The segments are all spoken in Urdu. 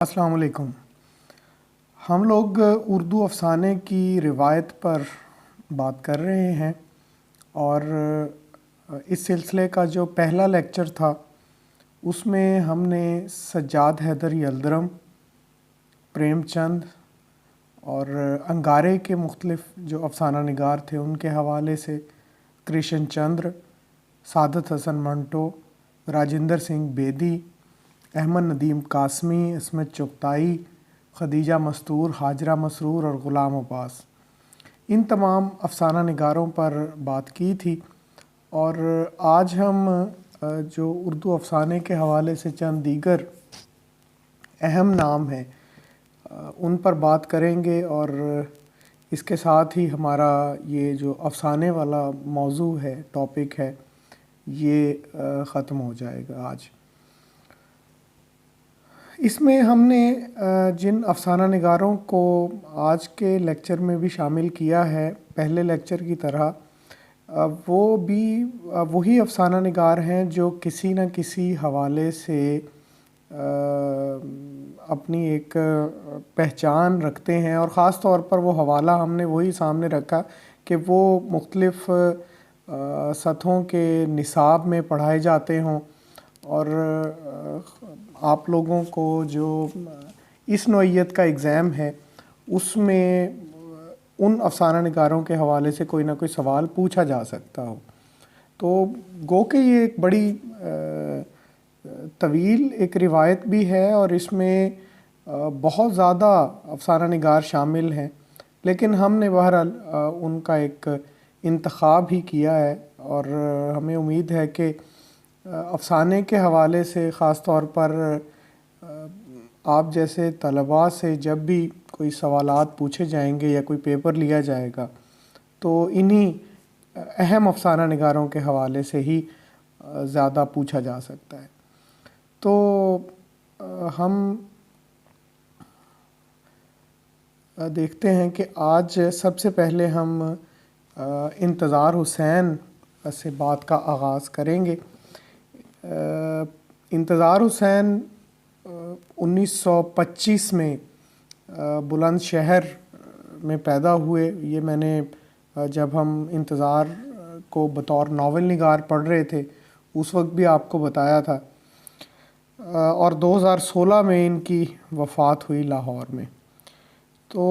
السلام علیکم۔ ہم لوگ اردو افسانے کی روایت پر بات کر رہے ہیں اور اس سلسلے کا جو پہلا لیکچر تھا اس میں ہم نے سجاد حیدر یلدرم، پریم چند اور انگارے کے مختلف جو افسانہ نگار تھے ان کے حوالے سے، کرشن چندر، سعادت حسن منٹو، راجندر سنگھ بیدی، احمد ندیم قاسمی، عصمت چغتائی، خدیجہ مستور، ہاجرہ مسرور اور غلام عباس، ان تمام افسانہ نگاروں پر بات کی تھی۔ اور آج ہم جو اردو افسانے کے حوالے سے چند دیگر اہم نام ہیں ان پر بات کریں گے، اور اس کے ساتھ ہی ہمارا یہ جو افسانے والا موضوع ہے، ٹاپک ہے، یہ ختم ہو جائے گا آج۔ اس میں ہم نے جن افسانہ نگاروں کو آج کے لیکچر میں بھی شامل کیا ہے پہلے لیکچر کی طرح، وہ بھی وہی افسانہ نگار ہیں جو کسی نہ کسی حوالے سے اپنی ایک پہچان رکھتے ہیں، اور خاص طور پر وہ حوالہ ہم نے وہی سامنے رکھا کہ وہ مختلف سطحوں کے نصاب میں پڑھائے جاتے ہوں، اور آپ لوگوں کو جو اس نوعیت کا ایگزام ہے اس میں ان افسانہ نگاروں کے حوالے سے کوئی نہ کوئی سوال پوچھا جا سکتا ہو، تو گو کہ یہ ایک بڑی طویل ایک روایت بھی ہے اور اس میں بہت زیادہ افسانہ نگار شامل ہیں، لیکن ہم نے بہرحال ان کا ایک انتخاب ہی کیا ہے، اور ہمیں امید ہے کہ افسانے کے حوالے سے خاص طور پر آپ جیسے طلباء سے جب بھی کوئی سوالات پوچھے جائیں گے یا کوئی پیپر لیا جائے گا تو انہی اہم افسانہ نگاروں کے حوالے سے ہی زیادہ پوچھا جا سکتا ہے۔ تو ہم دیکھتے ہیں کہ آج سب سے پہلے ہم انتظار حسین سے بات کا آغاز کریں گے۔ انتظار حسین 1925 میں بلند شہر میں پیدا ہوئے۔ یہ میں نے جب ہم انتظار کو بطور ناول نگار پڑھ رہے تھے اس وقت بھی آپ کو بتایا تھا، اور 2016 میں ان کی وفات ہوئی لاہور میں۔ تو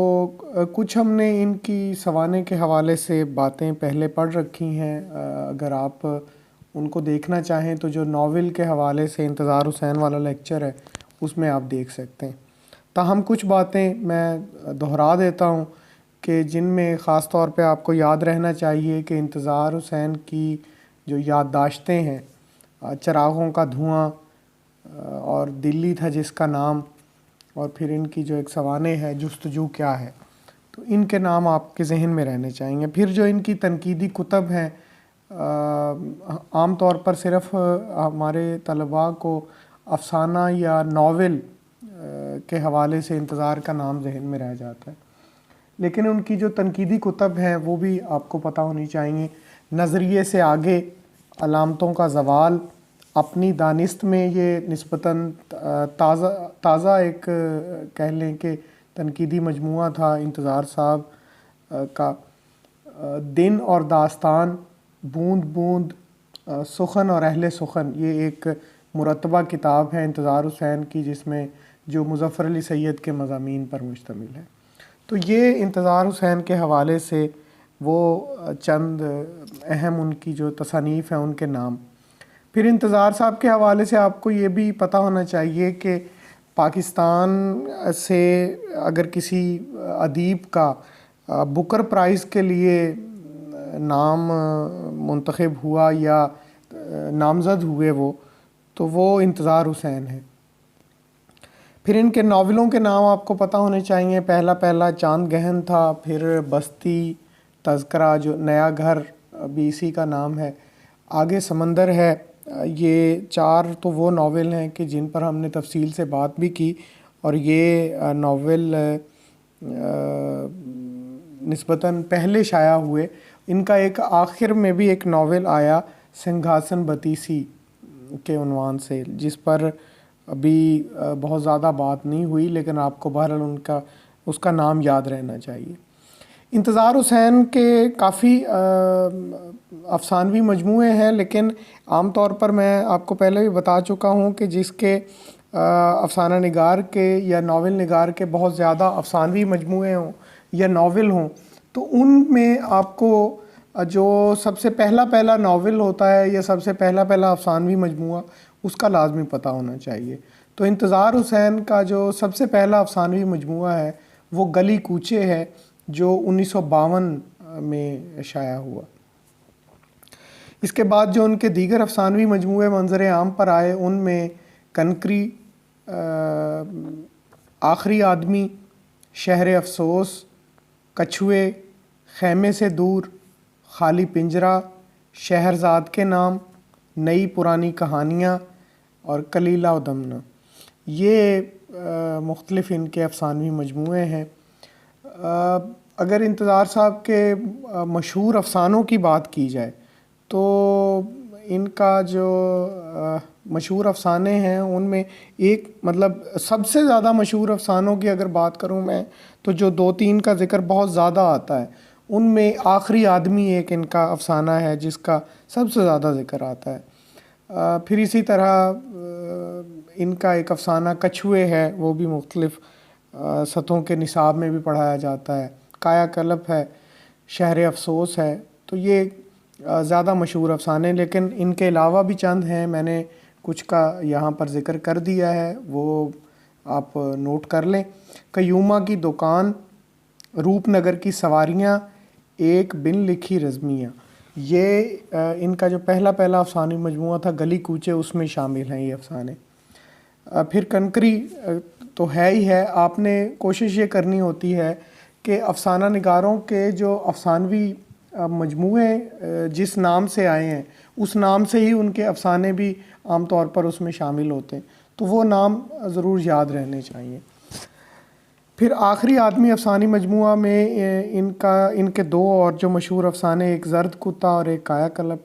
کچھ ہم نے ان کی سوانح کے حوالے سے باتیں پہلے پڑھ رکھی ہیں، اگر آپ ان کو دیکھنا چاہیں تو جو ناول کے حوالے سے انتظار حسین والا لیکچر ہے اس میں آپ دیکھ سکتے ہیں۔ تاہم کچھ باتیں میں دہرا دیتا ہوں کہ جن میں خاص طور پہ آپ کو یاد رہنا چاہیے کہ انتظار حسین کی جو یادداشتیں ہیں، چراغوں کا دھواں اور دلی تھا جس کا نام، اور پھر ان کی جو ایک سوانح ہے جستجو کیا ہے، تو ان کے نام آپ کے ذہن میں رہنے چاہیے۔ پھر جو ان کی تنقیدی کتب ہیں، عام طور پر صرف ہمارے طلباء کو افسانہ یا ناول کے حوالے سے انتظار کا نام ذہن میں رہ جاتا ہے، لیکن ان کی جو تنقیدی کتب ہیں وہ بھی آپ کو پتہ ہونی چاہیے۔ نظریے سے آگے، علامتوں کا زوال، اپنی دانست میں یہ نسبتاً تازہ ایک کہہ لیں کہ تنقیدی مجموعہ تھا انتظار صاحب کا۔ دن اور داستان، بوند بوند، سخن اور اہل سخن، یہ ایک مرتبہ کتاب ہے انتظار حسین کی جس میں جو مظفر علی سید کے مضامین پر مشتمل ہے۔ تو یہ انتظار حسین کے حوالے سے وہ چند اہم ان کی جو تصانیف ہیں ان کے نام۔ پھر انتظار صاحب کے حوالے سے آپ کو یہ بھی پتہ ہونا چاہیے کہ پاکستان سے اگر کسی ادیب کا بکر پرائز کے لیے نام منتخب ہوا یا نامزد ہوئے وہ، تو وہ انتظار حسین ہے۔ پھر ان کے ناولوں کے نام آپ کو پتہ ہونے چاہیے۔ پہلا چاند گہن تھا، پھر بستی، تذکرہ، جو نیا گھر بھی اسی کا نام ہے، آگے سمندر ہے۔ یہ چار تو وہ ناول ہیں کہ جن پر ہم نے تفصیل سے بات بھی کی، اور یہ ناول نسبتاً پہلے شائع ہوئے۔ ان کا ایک آخر میں بھی ایک ناول آیا سنگھاسن بتیسی کے عنوان سے، جس پر ابھی بہت زیادہ بات نہیں ہوئی، لیکن آپ کو بہرحال اس کا نام یاد رہنا چاہیے۔ انتظار حسین کے کافی افسانوی مجموعے ہیں، لیکن عام طور پر میں آپ کو پہلے بھی بتا چکا ہوں کہ جس کے افسانہ نگار کے یا ناول نگار کے بہت زیادہ افسانوی مجموعے ہوں یا ناول ہوں، تو ان میں آپ کو جو سب سے پہلا ناول ہوتا ہے یا سب سے پہلا افسانوی مجموعہ، اس کا لازمی پتہ ہونا چاہیے۔ تو انتظار حسین کا جو سب سے پہلا افسانوی مجموعہ ہے وہ گلی کوچے ہے، جو 1952 میں شائع ہوا۔ اس کے بعد جو ان کے دیگر افسانوی مجموعے منظر عام پر آئے، ان میں کنکری، آخری آدمی، شہر افسوس، کچھوے، خیمے سے دور، خالی پنجرہ، شہرزاد کے نام، نئی پرانی کہانیاں اور کلیلہ و دمنہ، یہ مختلف ان کے افسانوی مجموعے ہیں۔ اگر انتظار صاحب کے مشہور افسانوں کی بات کی جائے تو ان کا جو مشہور افسانے ہیں ان میں ایک سب سے زیادہ مشہور افسانوں کی اگر بات کروں میں، تو جو 2-3 کا ذکر بہت زیادہ آتا ہے، ان میں آخری آدمی ایک ان کا افسانہ ہے جس کا سب سے زیادہ ذکر آتا ہے۔ پھر اسی طرح ان کا ایک افسانہ کچھوے ہے، وہ بھی مختلف سطحوں کے نصاب میں بھی پڑھایا جاتا ہے۔ کایا کلپ ہے، شہر افسوس ہے۔ تو یہ زیادہ مشہور افسانے، لیکن ان کے علاوہ بھی چند ہیں، میں نے کچھ کا یہاں پر ذکر کر دیا ہے، وہ آپ نوٹ کر لیں۔ قیومہ کی دکان، روپ نگر کی سواریاں، ایک بن لکھی رزمیاں، یہ ان کا جو پہلا افسانوی مجموعہ تھا گلی کوچے، اس میں شامل ہیں یہ افسانے۔ پھر کنکری تو ہے ہی ہے، آپ نے کوشش یہ کرنی ہوتی ہے کہ افسانہ نگاروں کے جو افسانوی مجموعے جس نام سے آئے ہیں اس نام سے ہی ان کے افسانے بھی عام طور پر اس میں شامل ہوتے ہیں، تو وہ نام ضرور یاد رہنے چاہیے۔ پھر آخری آدمی افسانی مجموعہ میں ان کے 2 اور جو مشہور افسانے، ایک زرد کتا اور ایک کایا کلپ۔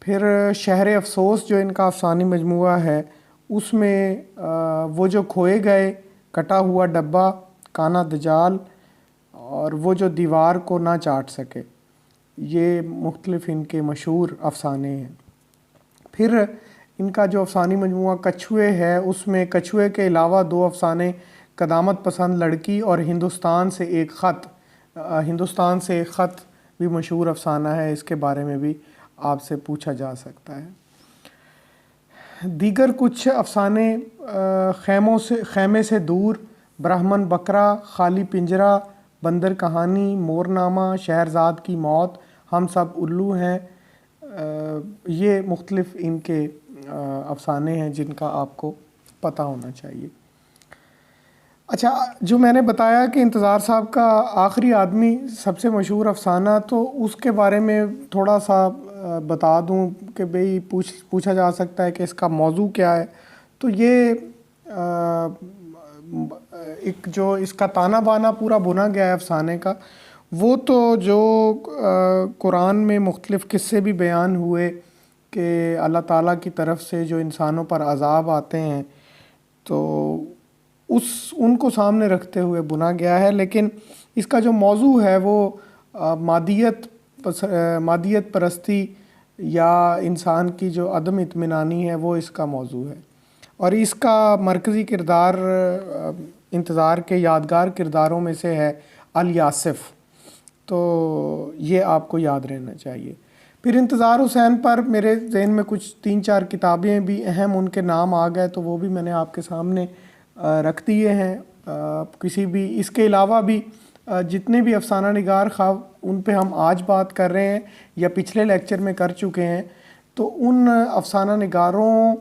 پھر شہر افسوس جو ان کا افسانی مجموعہ ہے، اس میں وہ جو کھوئے گئے، کٹا ہوا ڈبہ، کانا دجال اور وہ جو دیوار کو نہ چاٹ سکے، یہ مختلف ان کے مشہور افسانے ہیں۔ پھر ان کا جو افسانی مجموعہ کچھوے ہے، اس میں کچھوے کے علاوہ 2 افسانے، قدامت پسند لڑکی اور ہندوستان سے ایک خط بھی مشہور افسانہ ہے، اس کے بارے میں بھی آپ سے پوچھا جا سکتا ہے۔ دیگر کچھ افسانے، خیمے سے دور، برہمن بکرا، خالی پنجرہ، بندر کہانی، مورنامہ، شہرزاد کی موت، ہم سب الو ہیں، یہ مختلف ان کے افسانے ہیں جن کا آپ کو پتہ ہونا چاہیے۔ اچھا، جو میں نے بتایا کہ انتظار صاحب کا آخری آدمی سب سے مشہور افسانہ، تو اس کے بارے میں تھوڑا سا بتا دوں کہ بھئی پوچھا جا سکتا ہے کہ اس کا موضوع کیا ہے۔ تو یہ ایک جو اس کا تانا بانا پورا بنا گیا ہے افسانے کا، وہ تو جو قرآن میں مختلف قصے بھی بیان ہوئے کہ اللہ تعالیٰ کی طرف سے جو انسانوں پر عذاب آتے ہیں، تو ان کو سامنے رکھتے ہوئے بنا گیا ہے، لیکن اس کا جو موضوع ہے وہ مادیت پرستی یا انسان کی جو عدم اطمینانی ہے، وہ اس کا موضوع ہے۔ اور اس کا مرکزی کردار انتظار کے یادگار کرداروں میں سے ہے الیاسف، تو یہ آپ کو یاد رہنا چاہیے۔ پھر انتظار حسین پر میرے ذہن میں کچھ 3-4 کتابیں بھی اہم ان کے نام آ گئے، تو وہ بھی میں نے آپ کے سامنے رکھ دیے ہیں۔ کسی بھی اس کے علاوہ بھی جتنے بھی افسانہ نگار خواہ ان پہ ہم آج بات کر رہے ہیں یا پچھلے لیکچر میں کر چکے ہیں، تو ان افسانہ نگاروں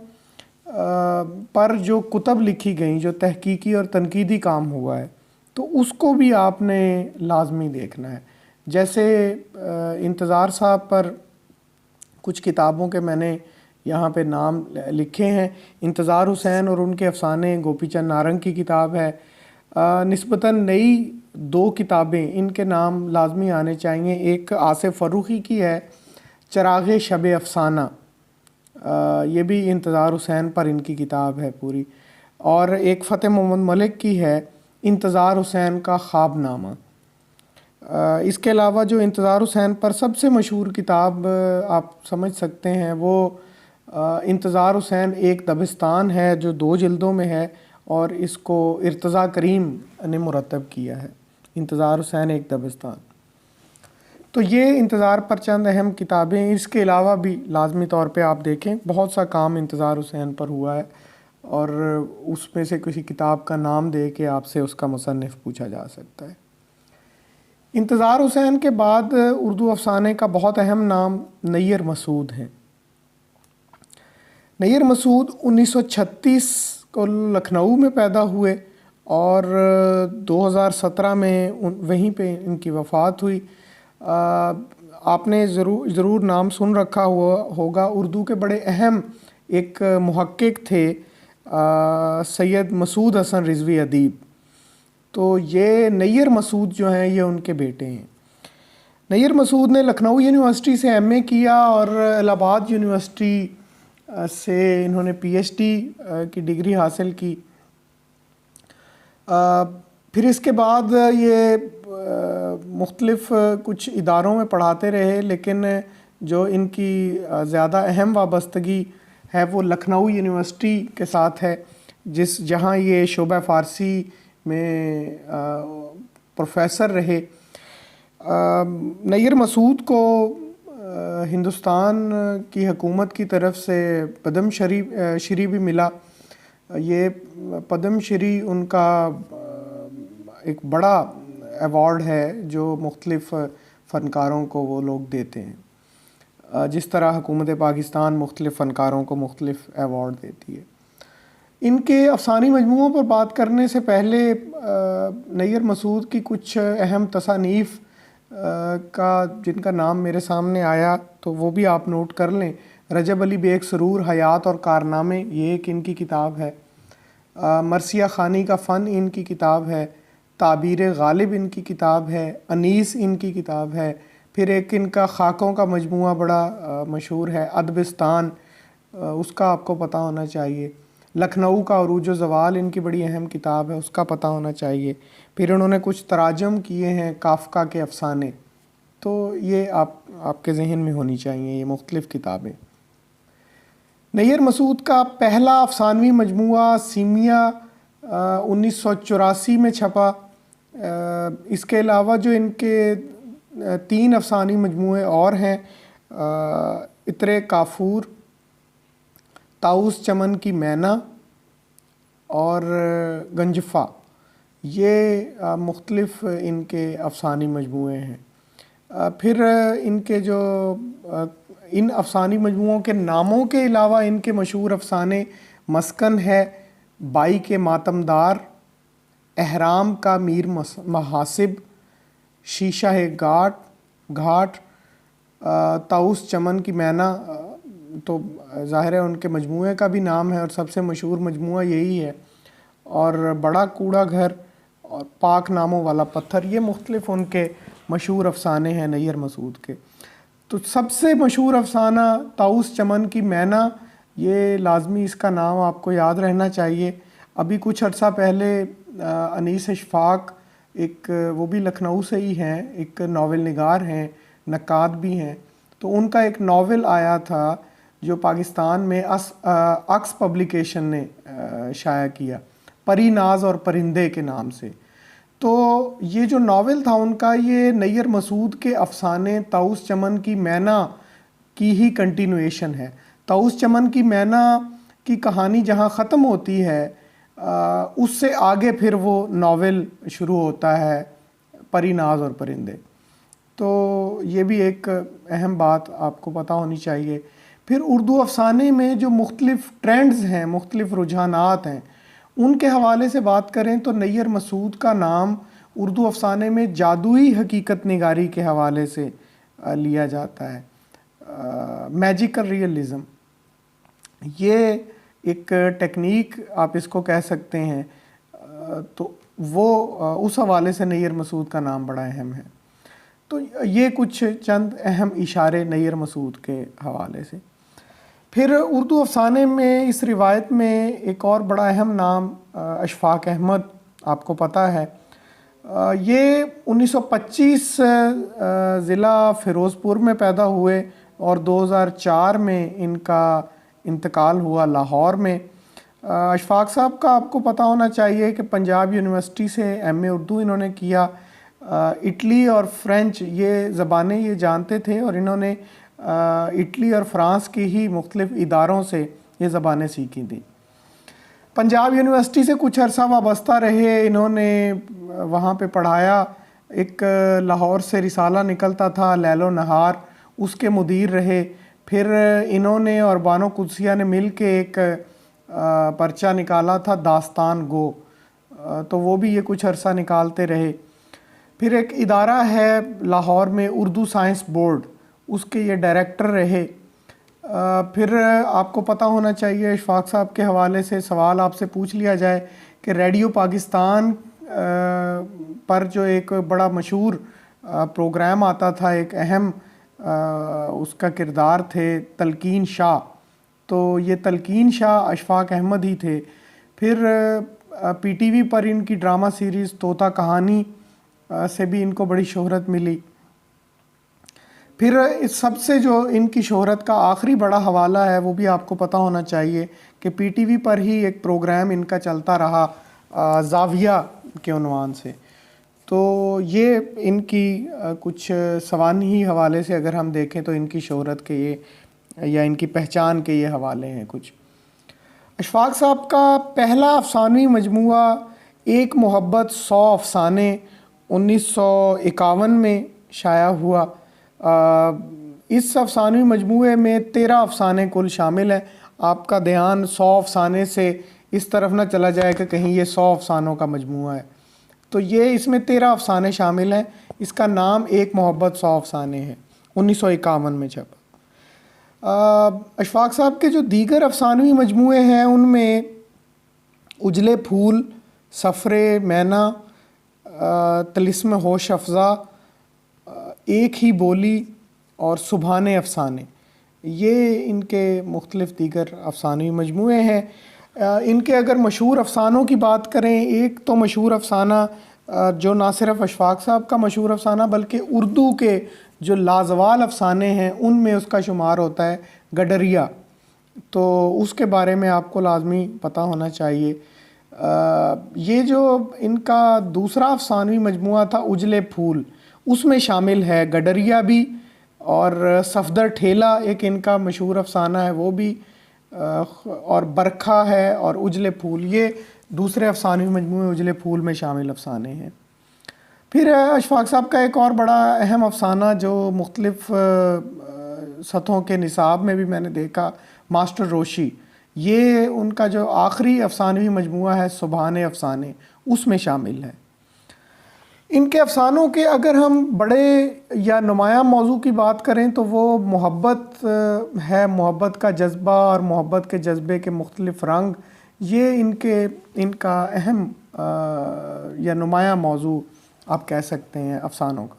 پر جو کتب لکھی گئیں، جو تحقیقی اور تنقیدی کام ہوا ہے، تو اس کو بھی آپ نے لازمی دیکھنا ہے۔ جیسے انتظار صاحب پر کچھ کتابوں کے میں نے یہاں پہ نام لکھے ہیں۔ انتظار حسین اور ان کے افسانے، گوپی چند نارنگ کی کتاب ہے۔ نسبتاً نئی 2 کتابیں ان کے نام لازمی آنے چاہیے۔ ایک آصف فروخی کی ہے، چراغ شب افسانہ، یہ بھی انتظار حسین پر ان کی کتاب ہے پوری۔ اور ایک فتح محمد ملک کی ہے انتظار حسین کا خواب نامہ۔ اس کے علاوہ جو انتظار حسین پر سب سے مشہور کتاب آپ سمجھ سکتے ہیں وہ انتظار حسین ایک دبستان ہے، جو 2 جلدوں میں ہے اور اس کو ارتضیٰ کریم نے مرتب کیا ہے، انتظار حسین ایک دبستان۔ تو یہ انتظار پر چند اہم کتابیں، اس کے علاوہ بھی لازمی طور پہ آپ دیکھیں بہت سا کام انتظار حسین پر ہوا ہے، اور اس میں سے کسی کتاب کا نام دے کے آپ سے اس کا مصنف پوچھا جا سکتا ہے۔ انتظار حسین کے بعد اردو افسانے کا بہت اہم نام نیر مسعود ہے۔ نیر مسعود 1936 کو لکھنؤ میں پیدا ہوئے اور 2017 میں وہیں پہ ان کی وفات ہوئی۔ آپ نے ضرور نام سن رکھا ہوگا، اردو کے بڑے اہم ایک محقق تھے سید مسعود حسن رضوی ادیب۔ تو یہ نیر مسعود جو ہیں یہ ان کے بیٹے ہیں۔ نیر مسعود نے لکھنؤ یونیورسٹی سے ایم اے کیا اور الہ آباد یونیورسٹی سے انہوں نے پی ایچ ڈی کی ڈگری حاصل کی۔ پھر اس کے بعد یہ مختلف کچھ اداروں میں پڑھاتے رہے، لیکن جو ان کی زیادہ اہم وابستگی ہے وہ لکھنؤ یونیورسٹی کے ساتھ ہے، جہاں یہ شعبہ فارسی میں پروفیسر رہے۔ نیر مسعود کو ہندوستان کی حکومت کی طرف سے پدم شری بھی ملا۔ یہ پدم شری ان کا ایک بڑا ایوارڈ ہے جو مختلف فنکاروں کو وہ لوگ دیتے ہیں، جس طرح حکومت پاکستان مختلف فنکاروں کو مختلف ایوارڈ دیتی ہے۔ ان کے افسانوی مجموعوں پر بات کرنے سے پہلے نیر مسعود کی کچھ اہم تصانیف جن کا نام میرے سامنے آیا تو وہ بھی آپ نوٹ کر لیں۔ رجب علی بیگ سرور حیات اور کارنامے، یہ ایک ان کی کتاب ہے۔ مرثیہ خانی کا فن ان کی کتاب ہے۔ تعبیر غالب ان کی کتاب ہے۔ انیس ان کی کتاب ہے۔ پھر ایک ان کا خاکوں کا مجموعہ بڑا مشہور ہے، ادبستان، اس کا آپ کو پتہ ہونا چاہیے۔ لکھنؤ کا عروج و زوال ان کی بڑی اہم کتاب ہے، اس کا پتہ ہونا چاہیے۔ پھر انہوں نے کچھ تراجم کیے ہیں کافکا کے افسانے، تو یہ آپ کے ذہن میں ہونی چاہیے یہ مختلف کتابیں۔ نیر مسعود کا پہلا افسانوی مجموعہ سیمیا 1984 میں چھپا۔ اس کے علاوہ جو ان کے 3 افسانوی مجموعے اور ہیں، عطر کافور، طاؤس چمن کی مینا اور گنجفہ، یہ مختلف ان کے افسانوی مجموعے ہیں۔ پھر ان کے جو ان افسانوی مجموعوں کے ناموں کے علاوہ ان کے مشہور افسانے مسکن ہے، بائی کے ماتمدار، احرام کا میر محاسب، شیشہ گھاٹ، طاؤس چمن کی مینا تو ظاہر ہے ان کے مجموعے کا بھی نام ہے اور سب سے مشہور مجموعہ یہی ہے، اور بڑا کوڑا گھر اور پاک ناموں والا پتھر، یہ مختلف ان کے مشہور افسانے ہیں نیر مسعود کے۔ تو سب سے مشہور افسانہ طاؤس چمن کی مینا، یہ لازمی اس کا نام آپ کو یاد رہنا چاہیے۔ ابھی کچھ عرصہ پہلے انیس اشفاق، ایک وہ بھی لکھنؤ سے ہی ہیں، ایک ناول نگار ہیں، نقاد بھی ہیں، تو ان کا ایک ناول آیا تھا جو پاکستان میں عکس پبلیکیشن نے شائع کیا، پری ناز اور پرندے کے نام سے۔ تو یہ جو ناول تھا ان کا، یہ نیر مسعود کے افسانے طاؤس چمن کی مینا کی ہی کنٹینویشن ہے۔ طاؤس چمن کی مینا کی کہانی جہاں ختم ہوتی ہے، اس سے آگے پھر وہ ناول شروع ہوتا ہے، پری ناز اور پرندے۔ تو یہ بھی ایک اہم بات آپ کو پتہ ہونی چاہیے۔ پھر اردو افسانے میں جو مختلف ٹرینڈز ہیں، مختلف رجحانات ہیں، ان کے حوالے سے بات کریں تو نیر مسعود کا نام اردو افسانے میں جادوئی حقیقت نگاری کے حوالے سے لیا جاتا ہے، میجیکل ریئلزم۔ یہ ایک ٹیکنیک آپ اس کو کہہ سکتے ہیں، تو وہ اس حوالے سے نیر مسعود کا نام بڑا اہم ہے۔ تو یہ کچھ چند اہم اشارے نیر مسعود کے حوالے سے۔ پھر اردو افسانے میں اس روایت میں ایک اور بڑا اہم نام اشفاق احمد آپ کو پتہ ہے. یہ 1925 ضلع فیروز پور میں پیدا ہوئے اور 2004 میں ان کا انتقال ہوا لاہور میں. اشفاق صاحب کا آپ کو پتہ ہونا چاہیے کہ پنجاب یونیورسٹی سے ایم اے اردو انہوں نے کیا. اٹلی اور فرینچ یہ زبانیں یہ جانتے تھے اور انہوں نے اٹلی اور فرانس کی ہی مختلف اداروں سے یہ زبانیں سیکھی تھیں. پنجاب یونیورسٹی سے کچھ عرصہ وابستہ رہے، انہوں نے وہاں پہ پڑھایا. ایک لاہور سے رسالہ نکلتا تھا لیل و نہار، اس کے مدیر رہے. پھر انہوں نے اور بانو قدسیہ نے مل کے ایک پرچہ نکالا تھا داستان گو، تو وہ بھی یہ کچھ عرصہ نکالتے رہے. پھر ایک ادارہ ہے لاہور میں اردو سائنس بورڈ، اس کے یہ ڈائریکٹر رہے. پھر آپ کو پتہ ہونا چاہیے اشفاق صاحب کے حوالے سے سوال آپ سے پوچھ لیا جائے کہ ریڈیو پاکستان پر جو ایک بڑا مشہور پروگرام آتا تھا، ایک اہم اس کا کردار تھے تلقین شاہ، تو یہ تلقین شاہ اشفاق احمد ہی تھے. پھر پی ٹی وی پر ان کی ڈرامہ سیریز طوطا کہانی سے بھی ان کو بڑی شہرت ملی. پھر اس سب سے جو ان کی شہرت کا آخری بڑا حوالہ ہے وہ بھی آپ کو پتہ ہونا چاہیے کہ پی ٹی وی پر ہی ایک پروگرام ان کا چلتا رہا زاویہ کے عنوان سے. تو یہ ان کی کچھ سوانحی حوالے سے اگر ہم دیکھیں تو ان کی شہرت کے یہ یا ان کی پہچان کے یہ حوالے ہیں کچھ. اشفاق صاحب کا پہلا افسانوی مجموعہ ایک محبت 100 افسانے 1951 میں شائع ہوا. اس افسانوی مجموعے میں 13 افسانے کل شامل ہیں. آپ کا دھیان 100 افسانے سے اس طرف نہ چلا جائے کہ کہیں یہ 100 افسانوں کا مجموعہ ہے. تو یہ اس میں 13 افسانے شامل ہیں. اس کا نام ایک محبت 100 افسانے ہے، 1951 میں چھپا. اشفاق صاحب کے جو دیگر افسانوی مجموعے ہیں ان میں اجلے پھول، سفر مینا، طلسم ہوش افزا، ایک ہی بولی اور سبحان افسانے، یہ ان کے مختلف دیگر افسانوی مجموعے ہیں. ان کے اگر مشہور افسانوں کی بات کریں، ایک تو مشہور افسانہ جو نہ صرف اشفاق صاحب کا مشہور افسانہ بلکہ اردو کے جو لازوال افسانے ہیں ان میں اس کا شمار ہوتا ہے گڈریا. تو اس کے بارے میں آپ کو لازمی پتہ ہونا چاہیے. یہ جو ان کا دوسرا افسانوی مجموعہ تھا اجلے پھول، اس میں شامل ہے گڈریا بھی، اور صفدر ٹھیلا ایک ان کا مشہور افسانہ ہے وہ بھی، اور برکھا ہے اور اجلے پھول، یہ دوسرے افسانوی مجموعے اجلے پھول میں شامل افسانے ہیں. پھر اشفاق صاحب کا ایک اور بڑا اہم افسانہ جو مختلف سطحوں کے نصاب میں بھی میں نے دیکھا، ماسٹر روشی، یہ ان کا جو آخری افسانوی مجموعہ ہے سبحان افسانے، اس میں شامل ہے. ان کے افسانوں کے اگر ہم بڑے یا نمایاں موضوع کی بات کریں تو وہ محبت ہے، محبت کا جذبہ اور محبت کے جذبے کے مختلف رنگ، یہ ان کا اہم یا نمایاں موضوع آپ کہہ سکتے ہیں افسانوں کا.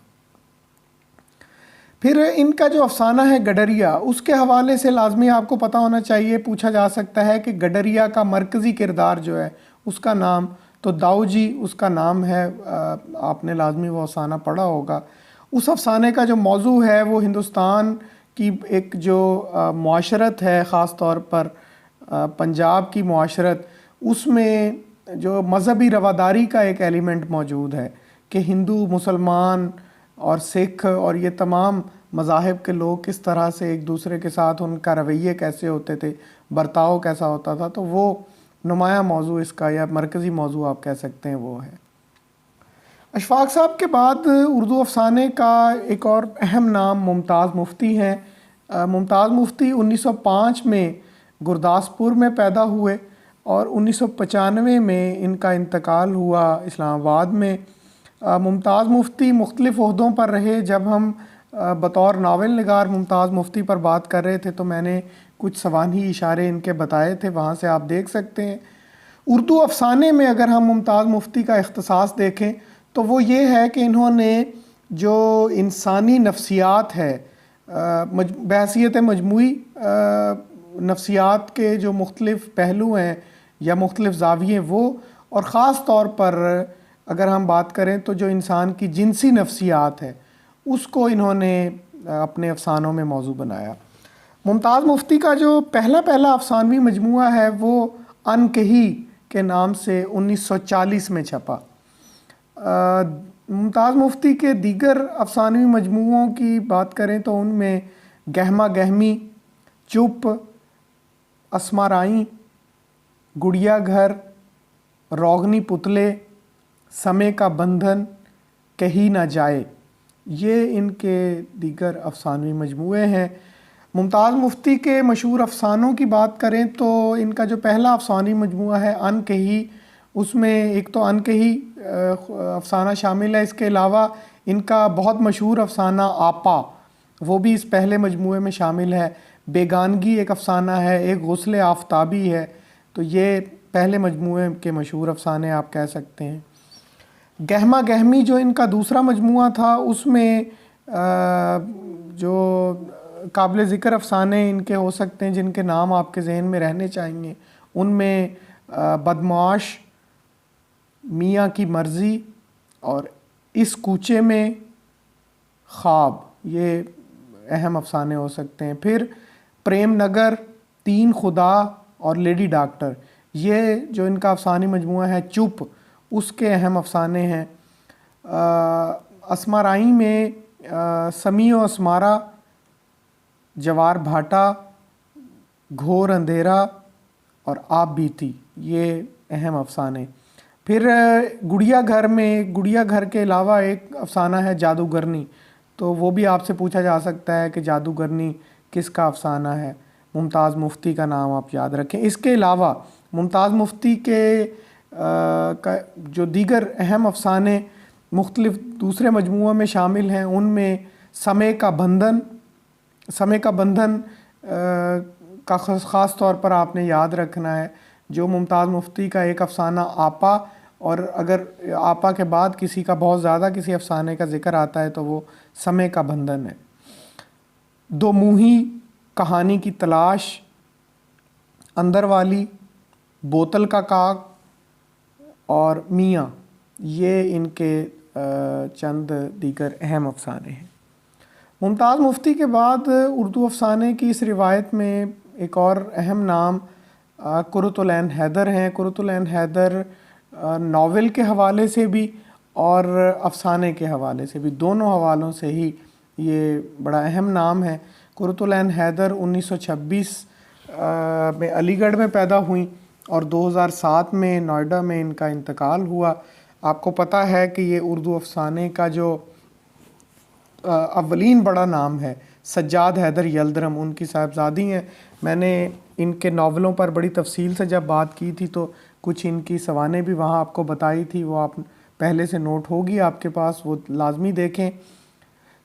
پھر ان کا جو افسانہ ہے گڈریا، اس کے حوالے سے لازمی آپ کو پتہ ہونا چاہیے، پوچھا جا سکتا ہے کہ گڈریا کا مرکزی کردار جو ہے اس کا نام تو داؤ جی اس کا نام ہے. آپ نے لازمی وہ افسانہ پڑھا ہوگا. اس افسانے کا جو موضوع ہے وہ ہندوستان کی ایک جو معاشرت ہے، خاص طور پر پنجاب کی معاشرت، اس میں جو مذہبی رواداری کا ایک ایلیمنٹ موجود ہے کہ ہندو، مسلمان اور سکھ اور یہ تمام مذاہب کے لوگ کس طرح سے ایک دوسرے کے ساتھ ان کا رویے کیسے ہوتے تھے، برتاؤ کیسا ہوتا تھا. تو وہ نمایاں موضوع اس کا یا مرکزی موضوع آپ کہہ سکتے ہیں وہ ہے. اشفاق صاحب کے بعد اردو افسانے کا ایک اور اہم نام ممتاز مفتی ہیں. ممتاز مفتی 1905 میں گرداسپور میں پیدا ہوئے اور 1995 میں ان کا انتقال ہوا اسلام آباد میں. ممتاز مفتی مختلف عہدوں پر رہے. جب ہم بطور ناول نگار ممتاز مفتی پر بات کر رہے تھے تو میں نے کچھ سوانحی اشارے ان کے بتائے تھے، وہاں سے آپ دیکھ سکتے ہیں. اردو افسانے میں اگر ہم ممتاز مفتی کا اختصاص دیکھیں تو وہ یہ ہے کہ انہوں نے جو انسانی نفسیات ہے بحیثیت مجموعی نفسیات کے جو مختلف پہلو ہیں یا مختلف زاویے وہ، اور خاص طور پر اگر ہم بات کریں تو جو انسان کی جنسی نفسیات ہے اس کو انہوں نے اپنے افسانوں میں موضوع بنایا۔ ممتاز مفتی کا جو پہلا افسانوی مجموعہ ہے وہ ان کہی کے نام سے 1940 میں چھپا۔ ممتاز مفتی کے دیگر افسانوی مجموعوں کی بات کریں تو ان میں گہما گہمی، چپ، اسمارائیں، گڑیا گھر، روغنی پتلے، سمے کا بندھن، کہی نہ جائے، یہ ان کے دیگر افسانوی مجموعے ہیں۔ ممتاز مفتی کے مشہور افسانوں کی بات کریں تو ان کا جو پہلا افسانوی مجموعہ ہے ان کہی، اس میں ایک تو ان کہی افسانہ شامل ہے، اس کے علاوہ ان کا بہت مشہور افسانہ آپا وہ بھی اس پہلے مجموعے میں شامل ہے۔ بیگانگی ایک افسانہ ہے، ایک غسل آفتابی ہے، تو یہ پہلے مجموعے کے مشہور افسانے آپ کہہ سکتے ہیں۔ گہما گہمی جو ان کا دوسرا مجموعہ تھا اس میں جو قابل ذکر افسانے ان کے ہو سکتے ہیں جن کے نام آپ کے ذہن میں رہنے چاہیے، ان میں بدمعاش، میاں کی مرضی اور اس کوچے میں خواب، یہ اہم افسانے ہو سکتے ہیں۔ پھر پریم نگر، تین خدا اور لیڈی ڈاکٹر، یہ جو ان کا افسانوی مجموعہ ہے چپ، اس کے اہم افسانے ہیں۔ اسمارائیں میں سمیع و اسمارا، جوار بھاٹا، گھور اندھیرا اور آپ بیتی، یہ اہم افسانے۔ پھر گڑیا گھر میں، گڑیا گھر کے علاوہ ایک افسانہ ہے جادوگرنی، تو وہ بھی آپ سے پوچھا جا سکتا ہے کہ جادوگرنی کس کا افسانہ ہے۔ ممتاز مفتی کا نام آپ یاد رکھیں۔ اس کے علاوہ ممتاز مفتی کے جو دیگر اہم افسانے مختلف دوسرے مجموعوں میں شامل ہیں، ان میں سمے کا بندھن کا خاص طور پر آپ نے یاد رکھنا ہے، جو ممتاز مفتی کا ایک افسانہ آپا، اور اگر آپا کے بعد کسی کا بہت زیادہ کسی افسانے کا ذکر آتا ہے تو وہ سمے کا بندھن ہے۔ دو منہی، کہانی کی تلاش، اندر والی، بوتل کا کاغ اور میاں، یہ ان کے چند دیگر اہم افسانے ہیں۔ ممتاز مفتی کے بعد اردو افسانے کی اس روایت میں ایک اور اہم نام قرۃ العین حیدر ہیں۔ قرۃ العین حیدر ناول کے حوالے سے بھی اور افسانے کے حوالے سے بھی، دونوں حوالوں سے ہی یہ بڑا اہم نام ہے۔ قرۃ العین حیدر 1926 میں علی گڑھ میں پیدا ہوئیں اور 2007 میں نوئیڈا میں ان کا انتقال ہوا۔ آپ کو پتہ ہے کہ یہ اردو افسانے کا جو اولین بڑا نام ہے، سجاد حیدر یلدرم، ان کی صاحبزادی ہیں۔ میں نے ان کے ناولوں پر بڑی تفصیل سے جب بات کی تھی تو کچھ ان کی سوانح بھی وہاں آپ کو بتائی تھی، وہ آپ پہلے سے نوٹ ہوگی آپ کے پاس، وہ لازمی دیکھیں۔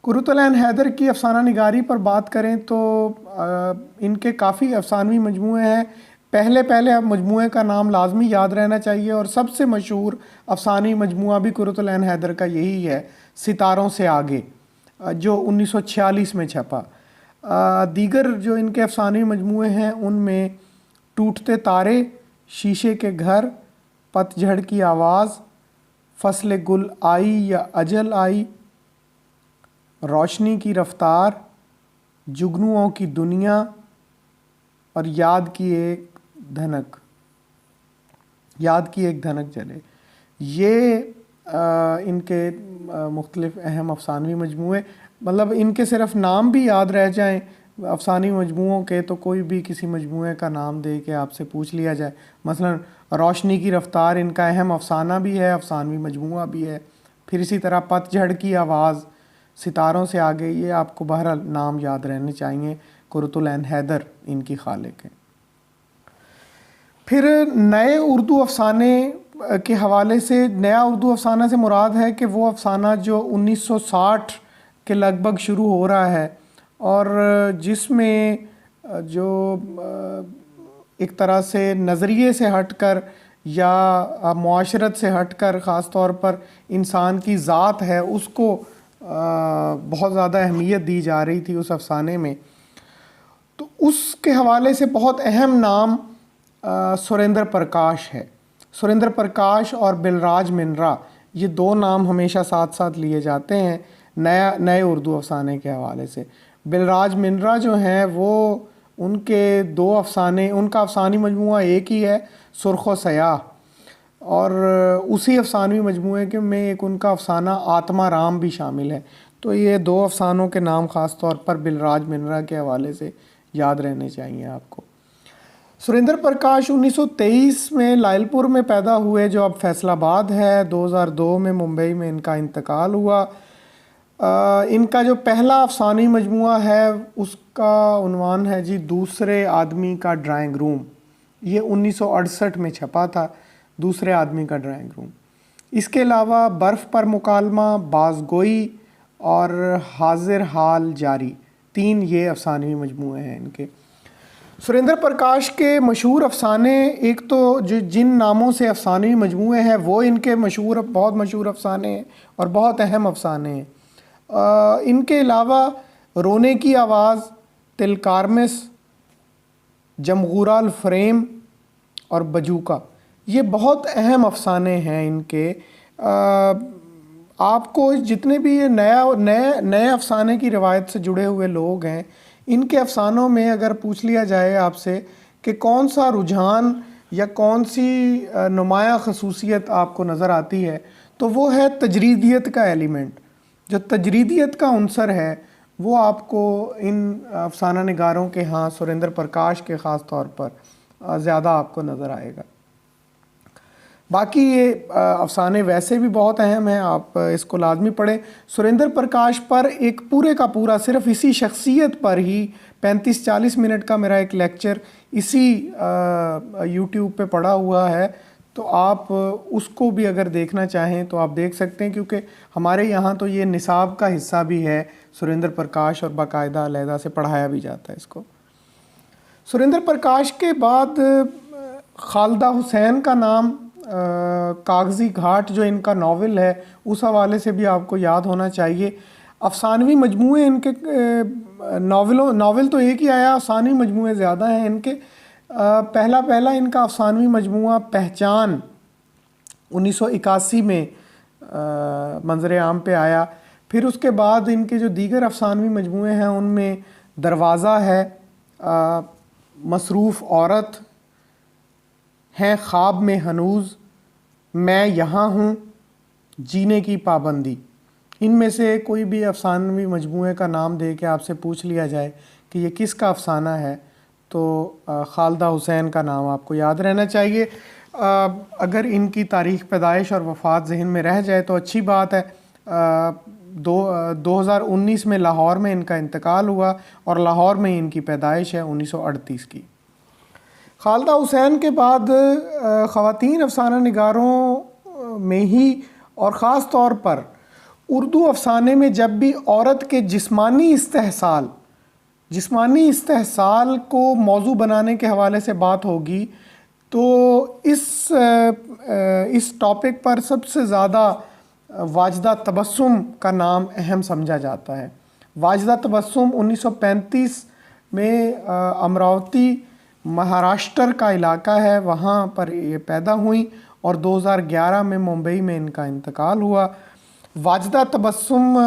قرۃ العین حیدر کی افسانہ نگاری پر بات کریں تو ان کے کافی افسانوی مجموعے ہیں۔ پہلے مجموعے کا نام لازمی یاد رہنا چاہیے، اور سب سے مشہور افسانوی مجموعہ بھی قرۃ العین حیدر کا یہی ہے، ستاروں سے آگے، جو 1946 میں چھپا۔ دیگر جو ان کے افسانوی مجموعے ہیں ان میں ٹوٹتے تارے، شیشے کے گھر، پت جھڑ کی آواز، فصل گل آئی یا اجل آئی، روشنی کی رفتار، جگنوؤں کی دنیا اور یاد کی ایک دھنک جلے، یہ ان کے مختلف اہم افسانوی مجموعے، مطلب ان کے صرف نام بھی یاد رہ جائیں افسانوی مجموعوں کے تو کوئی بھی کسی مجموعے کا نام دے کے آپ سے پوچھ لیا جائے، مثلا روشنی کی رفتار ان کا اہم افسانہ بھی ہے، افسانوی مجموعہ بھی ہے۔ پھر اسی طرح پت جھڑ کی آواز، ستاروں سے آگے، یہ آپ کو بہرحال نام یاد رہنے چاہیے، قرۃ العین حیدر ان کی خالق ہیں۔ پھر نئے اردو افسانے کے حوالے سے، نیا اردو افسانہ سے مراد ہے کہ وہ افسانہ جو 1960 کے لگ بھگ شروع ہو رہا ہے، اور جس میں جو ایک طرح سے نظریے سے ہٹ کر یا معاشرت سے ہٹ کر خاص طور پر انسان کی ذات ہے اس کو بہت زیادہ اہمیت دی جا رہی تھی اس افسانے میں۔ تو اس کے حوالے سے بہت اہم نام سریندر پرکاش ہے. سریندر پرکاش اور بلراج منرا یہ دو نام ہمیشہ ساتھ ساتھ لیے جاتے ہیں نئے اردو افسانے کے حوالے سے. بلراج منرا جو ہیں وہ ان کے دو افسانے، ان کا افسانوی مجموعہ ایک ہی ہے، سرخ و سیاہ، اور اسی افسانوی مجموعے کے میں ایک ان کا افسانہ آتما رام بھی شامل ہے. تو یہ دو افسانوں کے نام خاص طور پر بلراج منرا کے حوالے سے یاد رہنے چاہیے آپ کو. سریندر پرکاش 1923 میں لائل پور میں پیدا ہوئے، جو اب فیصل آباد ہے. 2002 میں ممبئی میں ان کا انتقال ہوا. ان کا جو پہلا افسانوی مجموعہ ہے اس کا عنوان ہے جی دوسرے آدمی کا ڈرائنگ روم. یہ 1968 میں چھپا تھا، دوسرے آدمی کا ڈرائنگ روم. اس کے علاوہ برف پر مکالمہ، بازگوئی اور حاضر حال جاری، 3 یہ افسانوی مجموعے ہیں ان کے. سریندر پرکاش کے مشہور افسانے، ایک تو جو جن ناموں سے افسانوی مجموعے ہیں وہ ان کے بہت مشہور افسانے ہیں اور بہت اہم افسانے ہیں. ان کے علاوہ رونے کی آواز، تلکارمس، جمغورہ الفریم اور بجوکا، یہ بہت اہم افسانے ہیں ان کے. آپ کو جتنے بھی یہ نئے افسانے کی روایت سے جڑے ہوئے لوگ ہیں، ان کے افسانوں میں اگر پوچھ لیا جائے آپ سے کہ کون سا رجحان یا کون سی نمایاں خصوصیت آپ کو نظر آتی ہے، تو وہ ہے تجریدیت کا ایلیمنٹ. جو تجریدیت کا عنصر ہے وہ آپ کو ان افسانہ نگاروں کے ہاں سریندر پرکاش کے خاص طور پر زیادہ آپ کو نظر آئے گا. باقی یہ افسانے ویسے بھی بہت اہم ہیں، آپ اس کو لازمی پڑھیں. سریندر پرکاش پر ایک پورے کا پورا صرف اسی شخصیت پر ہی 35-40 منٹ کا میرا ایک لیکچر اسی یوٹیوب پہ پڑا ہوا ہے. تو آپ اس کو بھی اگر دیکھنا چاہیں تو آپ دیکھ سکتے ہیں، کیونکہ ہمارے یہاں تو یہ نصاب کا حصہ بھی ہے سریندر پرکاش، اور باقاعدہ علیحدہ سے پڑھایا بھی جاتا ہے اس کو. سریندر پرکاش کے بعد خالدہ حسین کا نام، کاغذی گھاٹ جو ان کا ناول ہے اس حوالے سے بھی آپ کو یاد ہونا چاہیے. افسانوی مجموعے ان کے ناول تو ایک ہی آیا، افسانوی مجموعے زیادہ ہیں ان کے. پہلا ان کا افسانوی مجموعہ پہچان 1981 میں منظر عام پہ آیا. پھر اس کے بعد ان کے جو دیگر افسانوی مجموعے ہیں ان میں دروازہ ہے، مصروف عورت ہیں، خواب میں ہنوز، میں یہاں ہوں، جینے کی پابندی. ان میں سے کوئی بھی افسانوی مجموعے کا نام دے کے آپ سے پوچھ لیا جائے کہ یہ کس کا افسانہ ہے تو خالدہ حسین کا نام آپ کو یاد رہنا چاہیے. اگر ان کی تاریخ پیدائش اور وفات ذہن میں رہ جائے تو اچھی بات ہے. 2019 میں لاہور میں ان کا انتقال ہوا اور لاہور میں ان کی پیدائش ہے 1938 کی. خالدہ حسین کے بعد خواتین افسانہ نگاروں میں ہی اور خاص طور پر اردو افسانے میں جب بھی عورت کے جسمانی استحصال کو موضوع بنانے کے حوالے سے بات ہوگی تو اس ٹاپک پر سب سے زیادہ واجدہ تبسم کا نام اہم سمجھا جاتا ہے. واجدہ تبسم 1935 میں امراوتی مہاراشٹر کا علاقہ ہے، وہاں پر یہ پیدا ہوئیں اور 2011 میں ممبئی میں ان کا انتقال ہوا. واجدہ تبسم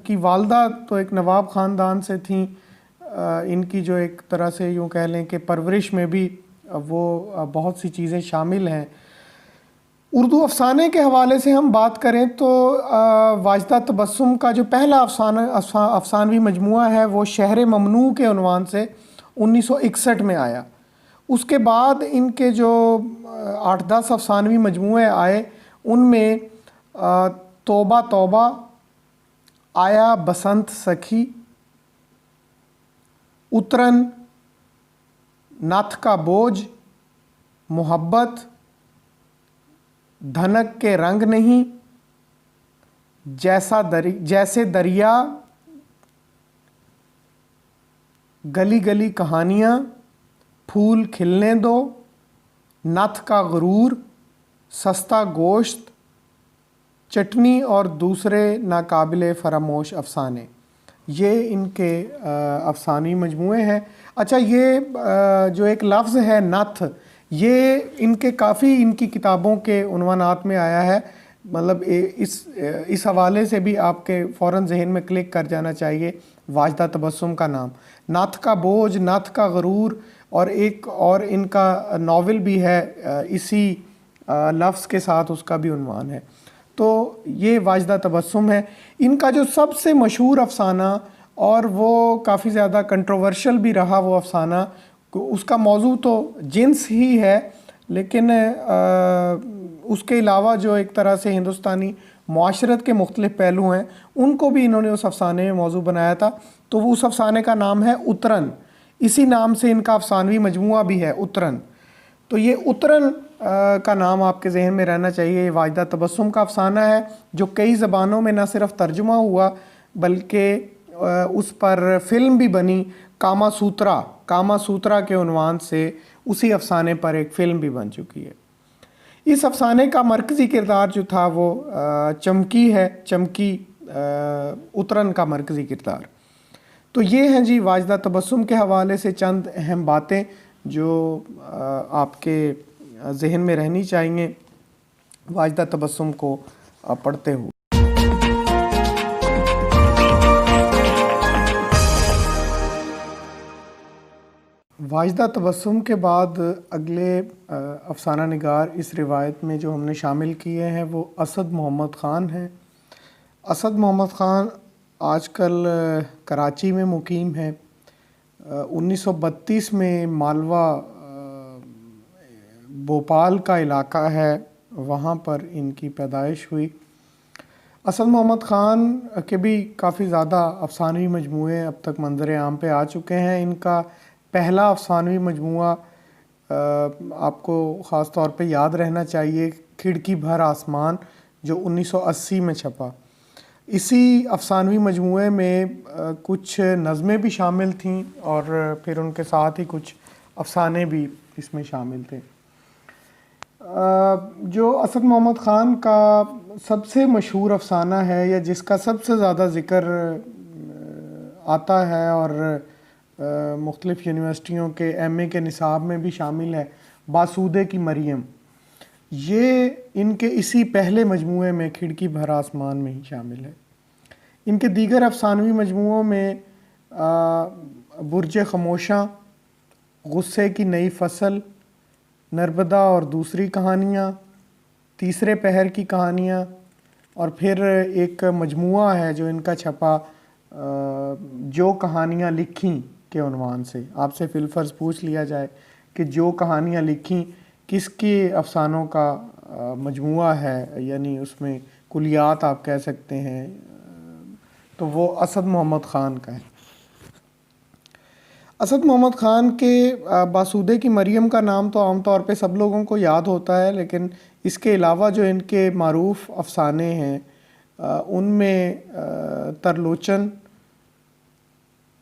کی والدہ تو ایک نواب خاندان سے تھیں. ان کی جو ایک طرح سے یوں کہہ لیں کہ پرورش میں بھی وہ بہت سی چیزیں شامل ہیں. اردو افسانے کے حوالے سے ہم بات کریں تو واجدہ تبسم کا جو پہلا افسانوی مجموعہ ہے وہ شہر ممنوع کے عنوان سے 1961 میں آیا. اس کے بعد ان کے جو 8-10 افسانوی مجموعے آئے ان میں توبہ توبہ، آیا بسنت سکھی، اترن، ناتھ کا بوجھ، محبت، دھنک کے رنگ نہیں، جیسے دریا، گلی گلی کہانیاں، پھول کھلنے دو، ناتھ کا غرور، سستا گوشت، چٹنی اور دوسرے ناقابل فراموش افسانے. یہ ان کے افسانوی مجموعے ہیں۔ اچھا، یہ جو ایک لفظ ہے نتھ، یہ ان کے کافی ان کی کتابوں کے عنوانات میں آیا ہے، مطلب اس حوالے سے بھی آپ کے فوراً ذہن میں کلک کر جانا چاہیے واجدہ تبسم کا نام۔ نتھ کا بوجھ، نتھ کا غرور، اور ایک اور ان کا ناول بھی ہے اسی لفظ کے ساتھ، اس کا بھی عنوان ہے۔ تو یہ واجدہ تبسم ہے۔ ان کا جو سب سے مشہور افسانہ، اور وہ کافی زیادہ کنٹروورشل بھی رہا وہ افسانہ، اس کا موضوع تو جنس ہی ہے، لیکن اس کے علاوہ جو ایک طرح سے ہندوستانی معاشرت کے مختلف پہلو ہیں ان کو بھی انہوں نے اس افسانے میں موضوع بنایا تھا۔ تو وہ اس افسانے کا نام ہے اترن، اسی نام سے ان کا افسانوی مجموعہ بھی ہے اترن۔ تو یہ اترن کا نام آپ کے ذہن میں رہنا چاہیے۔ یہ واجدہ تبسم کا افسانہ ہے جو کئی زبانوں میں نہ صرف ترجمہ ہوا بلکہ اس پر فلم بھی بنی، کاما سوترا کے عنوان سے اسی افسانے پر ایک فلم بھی بن چکی ہے۔ اس افسانے کا مرکزی کردار جو تھا وہ چمکی ہے، چمکی اترن کا مرکزی کردار۔ تو یہ ہیں جی واجدہ تبسم کے حوالے سے چند اہم باتیں جو آپ کے ذہن میں رہنی چاہیے واجدہ تبسم کو پڑھتے ہوئے۔ واجدہ تبسم کے بعد اگلے افسانہ نگار اس روایت میں جو ہم نے شامل کیے ہیں وہ اسد محمد خان ہیں۔ اسد محمد خان آج کل کراچی میں مقیم ہے۔ 1932 میں مالوہ بھوپال کا علاقہ ہے، وہاں پر ان کی پیدائش ہوئی۔ اسد محمد خان کے بھی کافی زیادہ افسانوی مجموعے اب تک منظر عام پہ آ چکے ہیں۔ ان کا پہلا افسانوی مجموعہ آپ کو خاص طور پہ یاد رہنا چاہیے، کھڑکی بھر آسمان، جو 1980 میں چھپا۔ اسی افسانوی مجموعے میں کچھ نظمیں بھی شامل تھیں اور پھر ان کے ساتھ ہی کچھ افسانے بھی اس میں شامل تھے۔ جو اسد محمد خان کا سب سے مشہور افسانہ ہے یا جس کا سب سے زیادہ ذکر آتا ہے اور مختلف یونیورسٹیوں کے ایم اے کے نصاب میں بھی شامل ہے، باسودے کی مریم، یہ ان کے اسی پہلے مجموعے میں کھڑکی بھر آسمان میں ہی شامل ہے۔ ان کے دیگر افسانوی مجموعوں میں برج خموشاں، غصے کی نئی فصل، نربدا اور دوسری کہانیاں، تیسرے پہر کی کہانیاں، اور پھر ایک مجموعہ ہے جو ان کا چھپا جو کہانیاں لکھیں کے عنوان سے۔ آپ سے فی الفرض پوچھ لیا جائے کہ جو کہانیاں لکھیں کس کے افسانوں کا مجموعہ ہے، یعنی اس میں کلیات آپ کہہ سکتے ہیں، تو وہ اسد محمد خان کا ہے۔ اسد محمد خان کے باسودے کی مریم کا نام تو عام طور پہ سب لوگوں کو یاد ہوتا ہے، لیکن اس کے علاوہ جو ان کے معروف افسانے ہیں ان میں ترلوچن،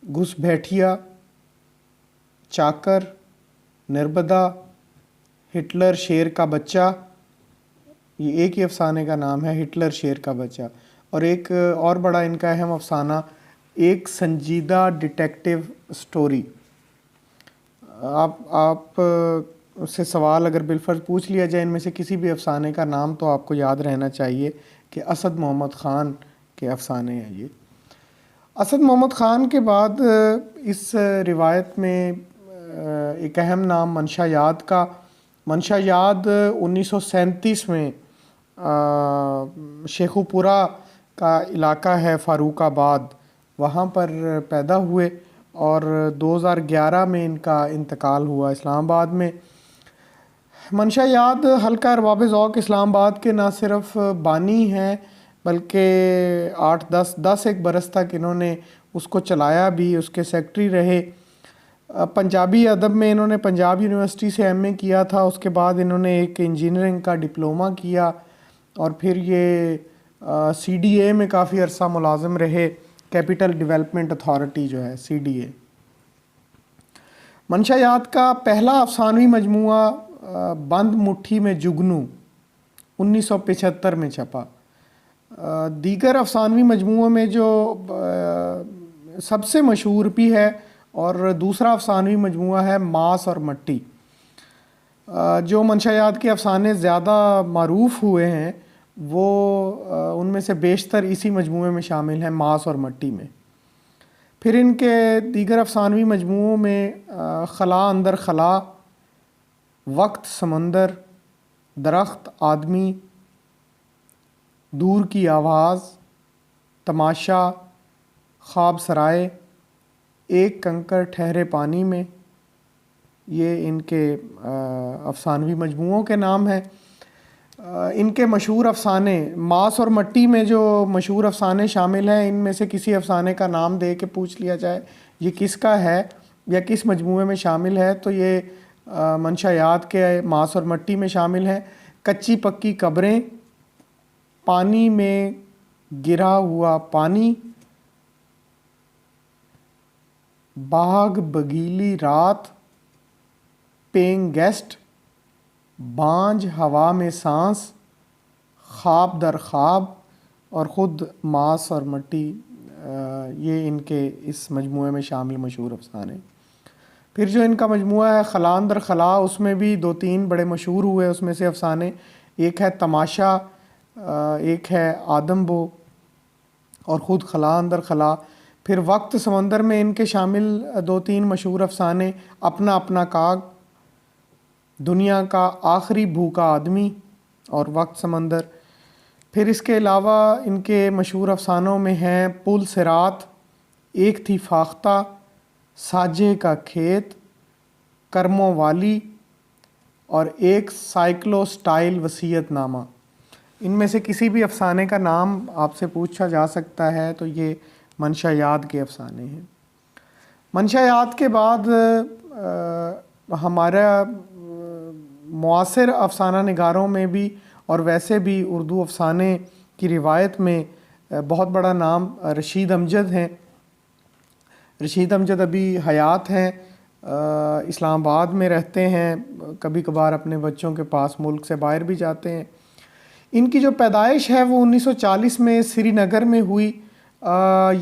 گھس بیٹھیا، چاکر، نربدا، ہٹلر شیر کا بچہ، یہ ایک ہی افسانے کا نام ہے، ہٹلر شیر کا بچہ، اور ایک اور بڑا ان کا اہم افسانہ ایک سنجیدہ ڈیٹیکٹیو سٹوری۔ آپ سے سوال اگر بالفرض پوچھ لیا جائے ان میں سے کسی بھی افسانے کا نام، تو آپ کو یاد رہنا چاہیے کہ اسد محمد خان کے افسانے ہیں یہ۔ اسد محمد خان کے بعد اس روایت میں ایک اہم نام منشا یاد کا۔ منشا یاد 1937 میں شیخو پورہ کا علاقہ ہے فاروق آباد، وہاں پر پیدا ہوئے اور 2011 میں ان کا انتقال ہوا اسلام آباد میں۔ منشا یاد حلقہ ارباب ذوق اسلام آباد کے نہ صرف بانی ہیں بلکہ 10 ایک برس تک انہوں نے اس کو چلایا بھی، اس کے سیکٹری رہے۔ پنجابی ادب میں انہوں نے پنجاب یونیورسٹی سے ایم اے کیا تھا، اس کے بعد انہوں نے ایک انجینئرنگ کا ڈپلومہ کیا اور پھر یہ سی ڈی اے میں کافی عرصہ ملازم رہے، کیپٹل ڈیولپمنٹ اتھارٹی جو ہے CDA۔ منشا یاد کا پہلا افسانوی مجموعہ بند مٹھی میں جگنو 1975 میں چھپا۔ دیگر افسانوی مجموعوں میں جو سب سے مشہور بھی ہے، اور دوسرا افسانوی مجموعہ ہے ماس اور مٹی۔ جو منشیات کے افسانے زیادہ معروف ہوئے ہیں وہ ان میں سے بیشتر اسی مجموعے میں شامل ہیں، ماس اور مٹی میں۔ پھر ان کے دیگر افسانوی مجموعوں میں خلا اندر خلا، وقت سمندر، درخت آدمی، دور کی آواز، تماشا، خواب سرائے، ایک کنکر ٹھہرے پانی میں، یہ ان کے افسانوی مجموعوں کے نام ہیں۔ ان کے مشہور افسانے، ماس اور مٹی میں جو مشہور افسانے شامل ہیں، ان میں سے کسی افسانے کا نام دے کے پوچھ لیا جائے یہ کس کا ہے یا کس مجموعے میں شامل ہے، تو یہ منشیات کے ماس اور مٹی میں شامل ہیں۔ کچی پکی قبریں، پانی میں گرا ہوا پانی، باغ بگیلی رات، پینگ گیسٹ، بانجھ ہوا میں سانس، خواب در خواب، اور خود ماس اور مٹی، یہ ان کے اس مجموعے میں شامل مشہور افسانے۔ پھر جو ان کا مجموعہ ہے خلا اندر خلا، اس میں بھی 2-3 بڑے مشہور ہوئے اس میں سے افسانے۔ ایک ہے تماشا، ایک ہے آدم بو، اور خود خلا اندر خلا۔ پھر وقت سمندر میں ان کے شامل 2-3 مشہور افسانے، اپنا اپنا کاگ، دنیا کا آخری بھوکا آدمی، اور وقت سمندر۔ پھر اس کے علاوہ ان کے مشہور افسانوں میں ہیں پل صراط، ایک تھی فاختہ، ساجے کا کھیت، کرموں والی، اور ایک سائیکلو سٹائل وصیت نامہ۔ ان میں سے کسی بھی افسانے کا نام آپ سے پوچھا جا سکتا ہے تو یہ منشیات کے افسانے ہیں۔ منشیات کے بعد ہمارا معاصر افسانہ نگاروں میں بھی اور ویسے بھی اردو افسانے کی روایت میں بہت بڑا نام رشید امجد ہیں۔ رشید امجد ابھی حیات ہیں، اسلام آباد میں رہتے ہیں، کبھی کبھار اپنے بچوں کے پاس ملک سے باہر بھی جاتے ہیں۔ ان کی جو پیدائش ہے وہ 1940 میں سری نگر میں ہوئی۔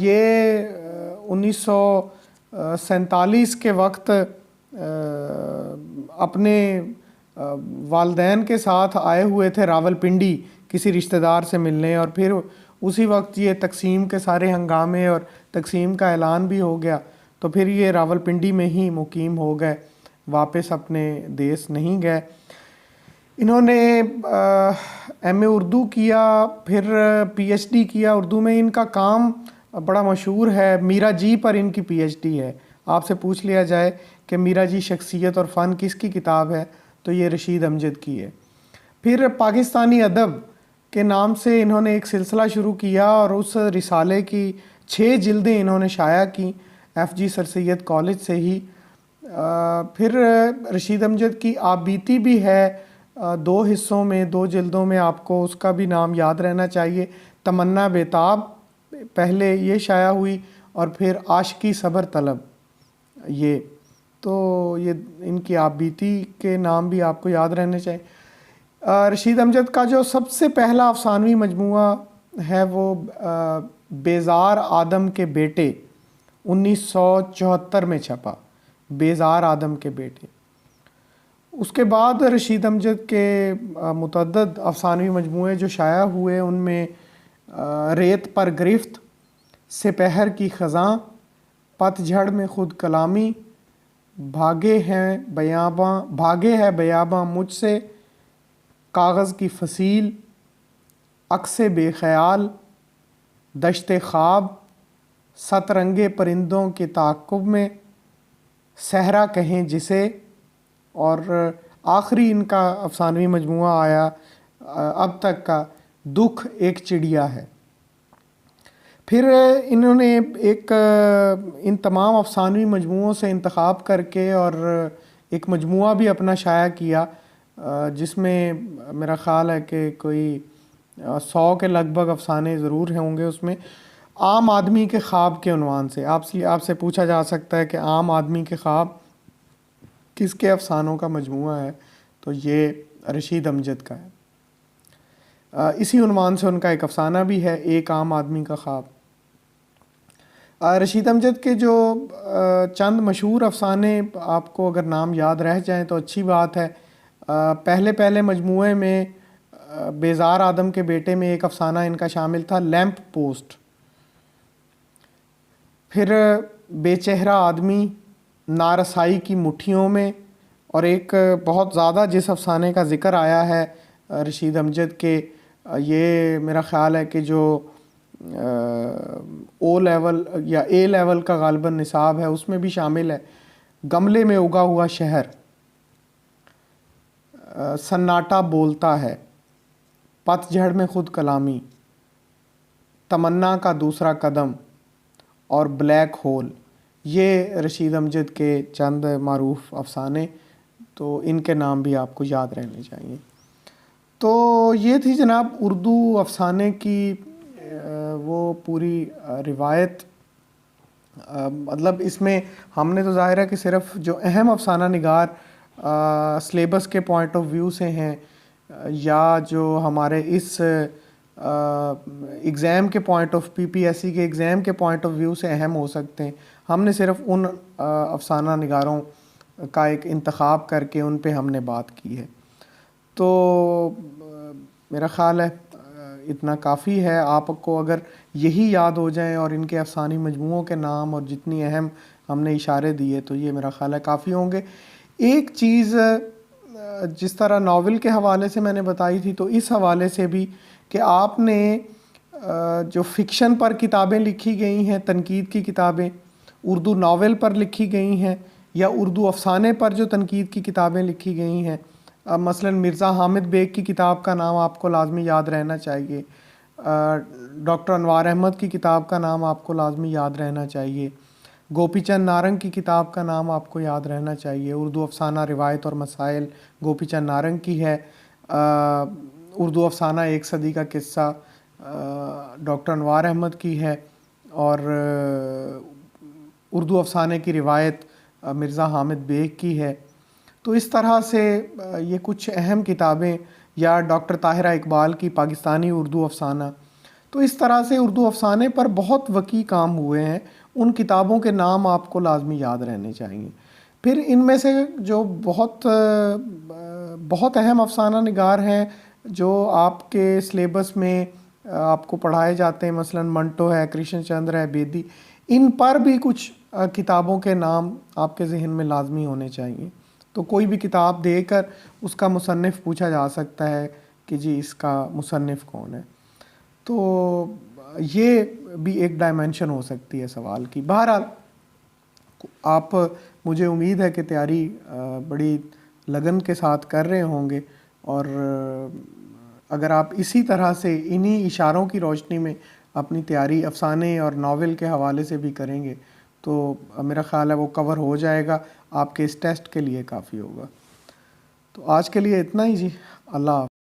یہ 1947 کے وقت اپنے والدین کے ساتھ آئے ہوئے تھے راول پنڈی کسی رشتہ دار سے ملنے، اور پھر اسی وقت یہ تقسیم کے سارے ہنگامے اور تقسیم کا اعلان بھی ہو گیا، تو پھر یہ راول پنڈی میں ہی مقیم ہو گئے، واپس اپنے دیس نہیں گئے۔ انہوں نے ایم اے اردو کیا، پھر پی ایچ ڈی کیا اردو میں۔ ان کا کام بڑا مشہور ہے، میرا جی پر ان کی پی ایچ ڈی ہے۔ آپ سے پوچھ لیا جائے کہ میرا جی شخصیت اور فن کس کی کتاب ہے تو یہ رشید امجد کی ہے۔ پھر پاکستانی ادب کے نام سے انہوں نے ایک سلسلہ شروع کیا، اور اس رسالے کی 6 جلدیں انہوں نے شائع کی ایف جی سر سید کالج سے ہی۔ پھر رشید امجد کی آپ بیتی بھی ہے 2 حصوں میں، 2 جلدوں میں، آپ کو اس کا بھی نام یاد رہنا چاہیے۔ تمنا بیتاب پہلے یہ شائع ہوئی، اور پھر عاشقی صبر طلب، یہ ان کی آپ بیتی کے نام بھی آپ کو یاد رہنے چاہیے۔ رشید امجد کا جو سب سے پہلا افسانوی مجموعہ ہے وہ بیزار آدم کے بیٹے، 1974 میں چھپا، بیزار آدم کے بیٹے۔ اس کے بعد رشید امجد کے متعدد افسانوی مجموعے جو شائع ہوئے، ان میں ریت پر گرفت، سپہر کی خزاں، پت جھڑ میں خود کلامی، بھاگے ہے بیاباں مجھ سے، کاغذ کی فصیل، عکس بے خیال، دشت خواب، ست رنگے پرندوں کے تعاقب میں، صحرا کہیں جسے، اور آخری ان کا افسانوی مجموعہ آیا اب تک کا، دکھ ایک چڑیا ہے۔ پھر انہوں نے ان تمام افسانوی مجموعوں سے انتخاب کر کے اور ایک مجموعہ بھی اپنا شائع کیا، جس میں میرا خیال ہے کہ کوئی 100 کے لگ بھگ افسانے ضرور ہوں گے اس میں۔ عام آدمی کے خواب کے عنوان سے آپ سے پوچھا جا سکتا ہے کہ عام آدمی کے خواب کس کے افسانوں کا مجموعہ ہے، تو یہ رشید امجد کا ہے۔ اسی عنوان سے ان کا ایک افسانہ بھی ہے، ایک عام آدمی کا خواب۔ رشید امجد کے جو چند مشہور افسانے آپ کو اگر نام یاد رہ جائیں تو اچھی بات ہے. پہلے مجموعے میں بیزار آدم کے بیٹے میں ایک افسانہ ان کا شامل تھا، لیمپ پوسٹ. پھر بے چہرہ آدمی، نارسائی کی مٹھیوں میں، اور ایک بہت زیادہ جس افسانے کا ذکر آیا ہے رشید امجد کے، یہ میرا خیال ہے کہ جو او لیول یا اے لیول کا غالباً نصاب ہے اس میں بھی شامل ہے، گملے میں اگا ہوا شہر. سناٹا بولتا ہے، پت جھڑ میں خود کلامی، تمنا کا دوسرا قدم، اور بلیک ہول. یہ رشید امجد کے چند معروف افسانے، تو ان کے نام بھی آپ کو یاد رہنے چاہیے. تو یہ تھی جناب اردو افسانے کی وہ پوری روایت. مطلب اس میں ہم نے تو ظاہر ہے کہ صرف جو اہم افسانہ نگار سلیبس کے پوائنٹ آف ویو سے ہیں یا جو ہمارے اس ایگزام کے پوائنٹ آف PPSC کے ایگزام کے پوائنٹ آف ویو سے اہم ہو سکتے ہیں، ہم نے صرف ان افسانہ نگاروں کا ایک انتخاب کر کے ان پہ ہم نے بات کی ہے. تو میرا خیال ہے اتنا کافی ہے. آپ کو اگر یہی یاد ہو جائیں اور ان کے افسانی مجموعوں کے نام اور جتنی اہم ہم نے اشارے دیے تو یہ میرا خیال ہے کافی ہوں گے. ایک چیز جس طرح ناول کے حوالے سے میں نے بتائی تھی، تو اس حوالے سے بھی کہ آپ نے جو فکشن پر کتابیں لکھی گئی ہیں، تنقید کی کتابیں اردو ناول پر لکھی گئی ہیں یا اردو افسانے پر جو تنقید کی کتابیں لکھی گئی ہیں، مثلا مرزا حامد بیگ کی کتاب کا نام آپ کو لازمی یاد رہنا چاہیے، ڈاکٹر انوار احمد کی کتاب کا نام آپ کو لازمی یاد رہنا چاہیے، گوپی چند نارنگ کی کتاب کا نام آپ کو یاد رہنا چاہیے. اردو افسانہ روایت اور مسائل گوپی چند نارنگ کی ہے. اردو افسانہ ایک صدی کا قصہ ڈاکٹر انوار احمد کی ہے، اور اردو افسانے کی روایت مرزا حامد بیگ کی ہے. تو اس طرح سے یہ کچھ اہم کتابیں، یا ڈاکٹر طاہرہ اقبال کی پاکستانی اردو افسانہ. تو اس طرح سے اردو افسانے پر بہت وسیع کام ہوئے ہیں. ان کتابوں کے نام آپ کو لازمی یاد رہنے چاہیے. پھر ان میں سے جو بہت اہم افسانہ نگار ہیں جو آپ کے سلیبس میں آپ کو پڑھائے جاتے ہیں، مثلا منٹو ہے، کرشن چندر ہے، بیدی، ان پر بھی کچھ کتابوں کے نام آپ کے ذہن میں لازمی ہونے چاہیے. تو کوئی بھی کتاب دے کر اس کا مصنف پوچھا جا سکتا ہے کہ جی اس کا مصنف کون ہے. تو یہ بھی ایک ڈائمینشن ہو سکتی ہے سوال کی. بہرحال آپ، مجھے امید ہے کہ تیاری بڑی لگن کے ساتھ کر رہے ہوں گے، اور اگر آپ اسی طرح سے انہی اشاروں کی روشنی میں اپنی تیاری افسانے اور ناول کے حوالے سے بھی کریں گے تو میرا خیال ہے وہ کور ہو جائے گا، آپ کے اس ٹیسٹ کے لیے کافی ہوگا. تو آج کے لیے اتنا ہی جی. اللہ حافظ.